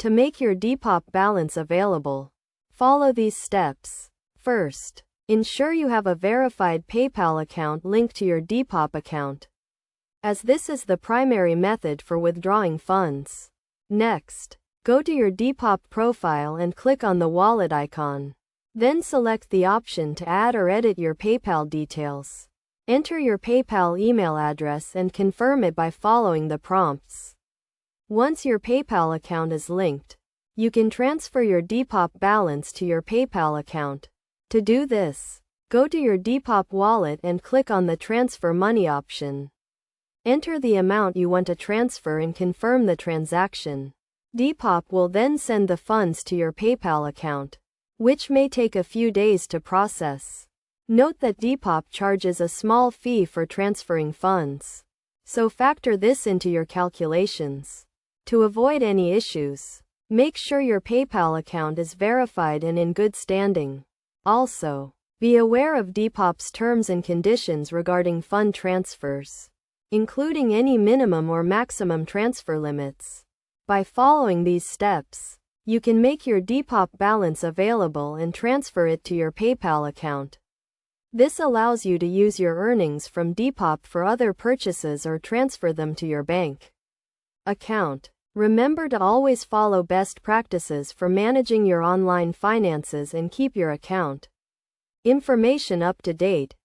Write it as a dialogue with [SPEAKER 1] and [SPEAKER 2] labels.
[SPEAKER 1] To make your Depop balance available, follow these steps. First, ensure you have a verified PayPal account linked to your Depop account, as this is the primary method for withdrawing funds. Next, go to your Depop profile and click on the wallet icon. Then select the option to add or edit your PayPal details. Enter your PayPal email address and confirm it by following the prompts. Once your PayPal account is linked, you can transfer your Depop balance to your PayPal account. To do this, go to your Depop wallet and click on the Transfer Money option. Enter the amount you want to transfer and confirm the transaction. Depop will then send the funds to your PayPal account, which may take a few days to process. Note that Depop charges a small fee for transferring funds, so factor this into your calculations. To avoid any issues, make sure your PayPal account is verified and in good standing. Also, be aware of Depop's terms and conditions regarding fund transfers, including any minimum or maximum transfer limits. By following these steps, you can make your Depop balance available and transfer it to your PayPal account. This allows you to use your earnings from Depop for other purchases or transfer them to your bank account. Remember to always follow best practices for managing your online finances and keep your account information up to date.